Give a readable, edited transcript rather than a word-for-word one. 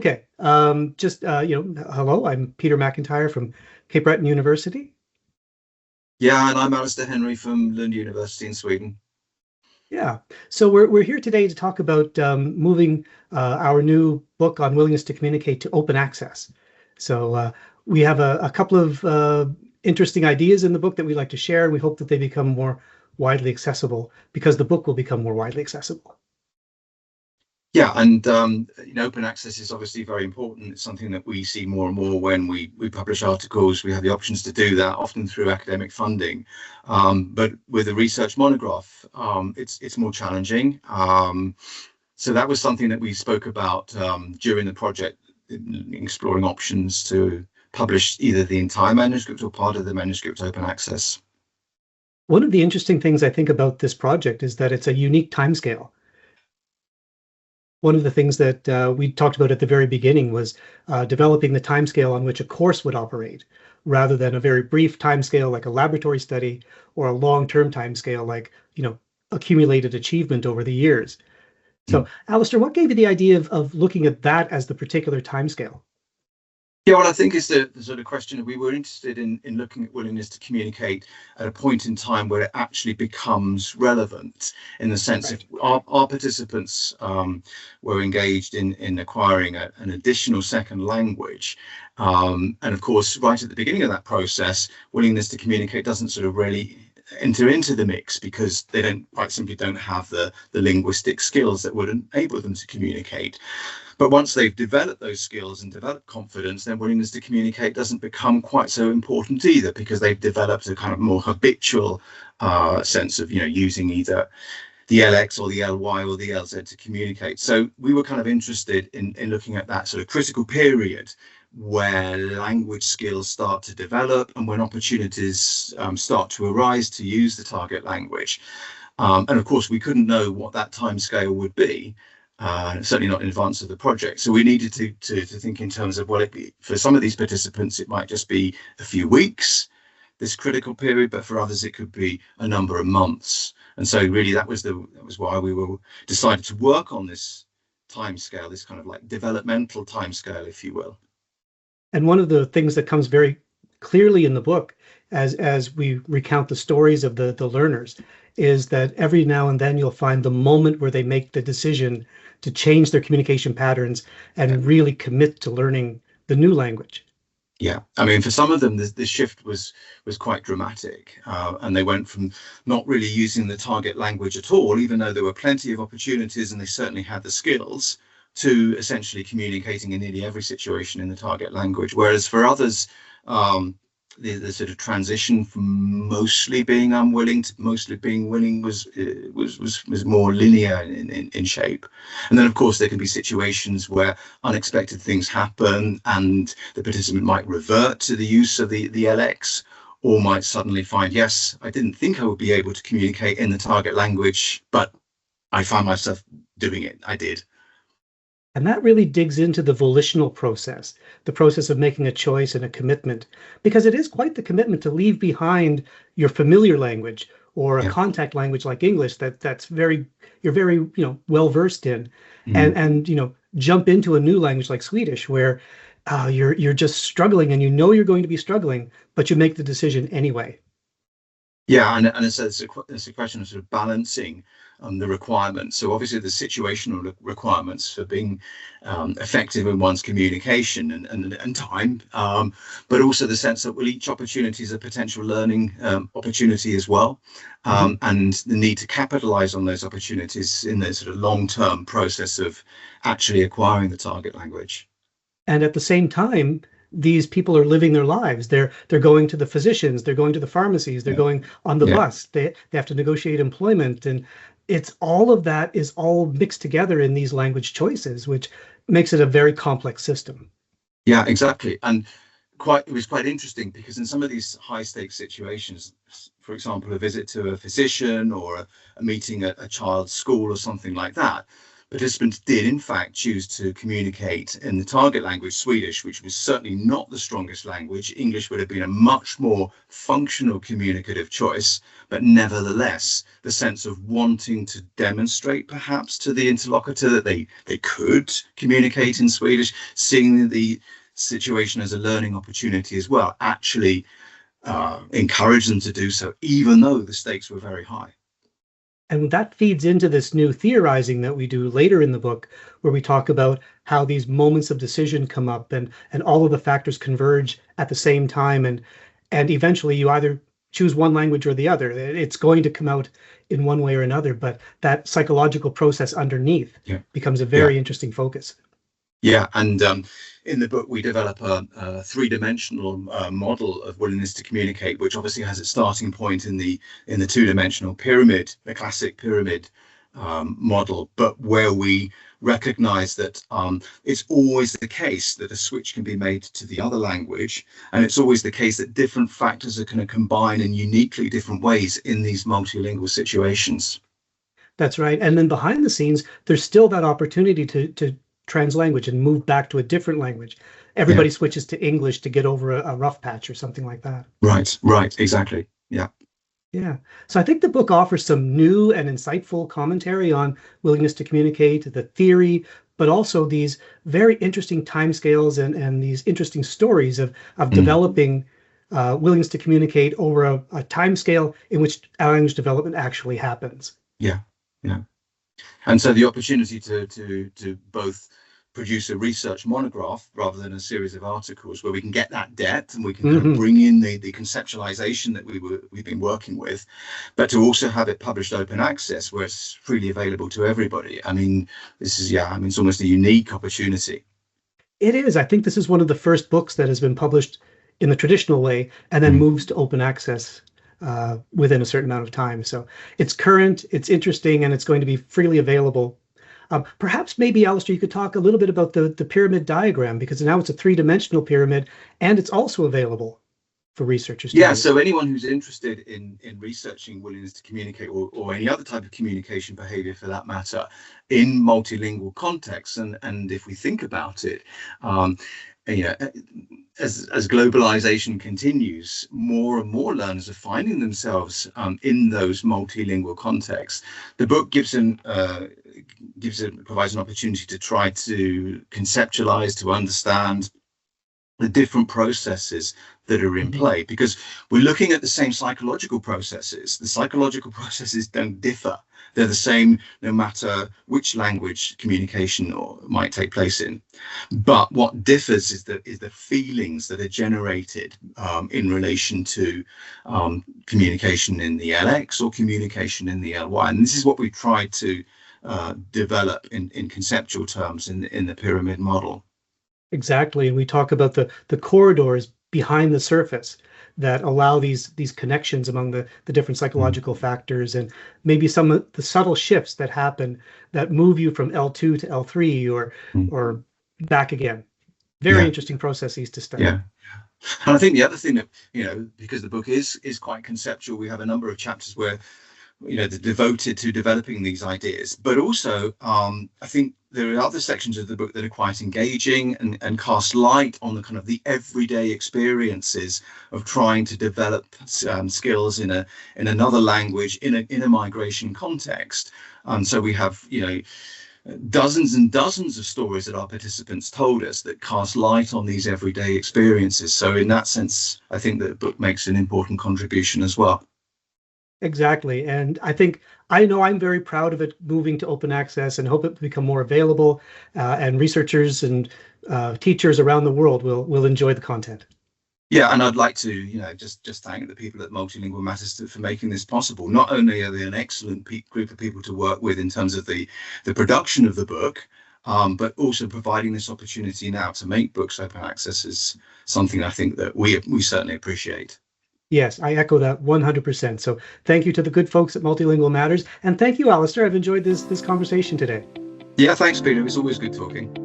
Okay. Hello, I'm Peter MacIntyre from Cape Breton University. Yeah, and I'm Alastair Henry from Lund University in Sweden. Yeah. So we're here today to talk about moving our new book on willingness to communicate to open access. So we have a couple of interesting ideas in the book that we'd like to share, and we hope that they become more widely accessible because the book will become more widely accessible. Yeah, and open access is obviously very important. It's something that we see more and more when we publish articles. We have the options to do that, often through academic funding. But with a research monograph, it's more challenging. So that was something that we spoke about during the project, exploring options to publish either the entire manuscript or part of the manuscript open access. One of the interesting things I think about this project is that it's a unique timescale. One of the things that we talked about at the very beginning was developing the timescale on which a course would operate, rather than a very brief timescale like a laboratory study or a long-term timescale like, accumulated achievement over the years. So, Alastair, what gave you the idea of looking at that as the particular timescale? Yeah, well, I think it's the sort of question we were interested in looking at willingness to communicate at a point in time where it actually becomes relevant, in the sense Right. of our participants were engaged in acquiring an additional second language. And of course, right at the beginning of that process, willingness to communicate doesn't sort of really enter into the mix because they quite simply don't have the linguistic skills that would enable them to communicate. But once they've developed those skills and developed confidence, then willingness to communicate doesn't become quite so important either, because they've developed a kind of more habitual sense of, using either the LX or the LY or the LZ to communicate. So we were kind of interested in looking at that sort of critical period where language skills start to develop and when opportunities start to arise to use the target language. And of course, we couldn't know what that timescale would be. Certainly not in advance of the project. So we needed to think in terms of, well, for some of these participants, it might just be a few weeks, this critical period, but for others, it could be a number of months. And so really that was why we decided to work on this timescale, this kind of like developmental timescale, if you will. And one of the things that comes very clearly in the book as we recount the stories of the learners is that every now and then you'll find the moment where they make the decision to change their communication patterns and really commit to learning the new language. Yeah, I mean, for some of them, the shift was quite dramatic, and they went from not really using the target language at all, even though there were plenty of opportunities and they certainly had the skills, to essentially communicating in nearly every situation in the target language. Whereas for others, the sort of transition from mostly being unwilling to mostly being willing was more linear in shape. And then of course there can be situations where unexpected things happen and the participant might revert to the use of the LX, or might suddenly find, yes, I didn't think I would be able to communicate in the target language, but I found myself doing it. I did. And that really digs into the volitional process, the process of making a choice and a commitment, because it is quite the commitment to leave behind your familiar language or a Yeah. contact language like English that's you're very, well versed in, Mhm. and jump into a new language like Swedish where you're just struggling and you're going to be struggling, but you make the decision anyway. Yeah, and it's a question of sort of balancing the requirements. So obviously the situational requirements for being effective in one's communication and time, but also the sense that, well, each opportunity is a potential learning opportunity as well, Mhm. and the need to capitalize on those opportunities in the sort of long-term process of actually acquiring the target language. And at the same time, these people are living their lives. They're going to the physicians, they're going to the pharmacies, they're Yeah, going on the yeah. bus, they have to negotiate employment. And it's all of that is all mixed together in these language choices, which makes it a very complex system. Yeah, exactly. And it was quite interesting because in some of these high stakes situations, for example, a visit to a physician or a meeting at a child's school or something like that, participants did in fact choose to communicate in the target language, Swedish, which was certainly not the strongest language. English would have been a much more functional communicative choice, but nevertheless, the sense of wanting to demonstrate perhaps to the interlocutor that they could communicate in Swedish, seeing the situation as a learning opportunity as well, actually encouraged them to do so, even though the stakes were very high. And that feeds into this new theorizing that we do later in the book, where we talk about how these moments of decision come up and all of the factors converge at the same time. And eventually you either choose one language or the other. It's going to come out in one way or another, but that psychological process underneath becomes a very interesting focus. Yeah, and in the book, we develop a three-dimensional model of willingness to communicate, which obviously has its starting point in the two-dimensional pyramid, the classic pyramid model, but where we recognize that it's always the case that a switch can be made to the other language, and it's always the case that different factors are going to combine in uniquely different ways in these multilingual situations. That's right. And then behind the scenes, there's still that opportunity to translanguage and move back to a different language. Everybody switches to English to get over a rough patch or something like that. Right, exactly. Yeah. So I think the book offers some new and insightful commentary on willingness to communicate, the theory, but also these very interesting timescales and these interesting stories of developing willingness to communicate over a timescale in which language development actually happens. Yeah. And so the opportunity to both produce a research monograph rather than a series of articles where we can get that depth and we can kind of bring in the conceptualization that we've been working with, but to also have it published open access where it's freely available to everybody. I mean, this is it's almost a unique opportunity. It is. I think this is one of the first books that has been published in the traditional way and then moves to open access within a certain amount of time. So it's current, it's interesting, and it's going to be freely available. Perhaps maybe, Alastair, you could talk a little bit about the pyramid diagram, because now it's a three-dimensional pyramid, and it's also available for researchers to use. So anyone who's interested in researching willingness to communicate or any other type of communication behavior for that matter in multilingual contexts, and if we think about it, as globalization continues, more and more learners are finding themselves in those multilingual contexts. The book provides an opportunity to try to conceptualize, to understand the different processes that are in play, because we're looking at the same psychological processes. The psychological processes don't differ. They're the same no matter which language communication might take place in. But what differs is the feelings that are generated in relation to communication in the LX or communication in the LY. And this is what we tried to develop in conceptual terms in the pyramid model. Exactly. And we talk about the corridors behind the surface that allow these connections among the different psychological factors, and maybe some of the subtle shifts that happen that move you from L2 to L3 or back again. Very interesting processes to study. Yeah. And I think the other thing that, because the book is quite conceptual, we have a number of chapters where they're devoted to developing these ideas, but also I think there are other sections of the book that are quite engaging and cast light on the kind of the everyday experiences of trying to develop skills in another language in a migration context. And so we have dozens and dozens of stories that our participants told us that cast light on these everyday experiences. So in that sense, I think that the book makes an important contribution as well. Exactly. And I know I'm very proud of it moving to open access and hope it will become more available, and researchers and teachers around the world will enjoy the content. Yeah, and I'd like to, just thank the people at Multilingual Matters for making this possible. Not only are they an excellent group of people to work with in terms of the production of the book, but also providing this opportunity now to make books open access is something I think that we certainly appreciate. Yes, I echo that 100%. So thank you to the good folks at Multilingual Matters. And thank you, Alastair. I've enjoyed this conversation today. Yeah, thanks, Peter. It's always good talking.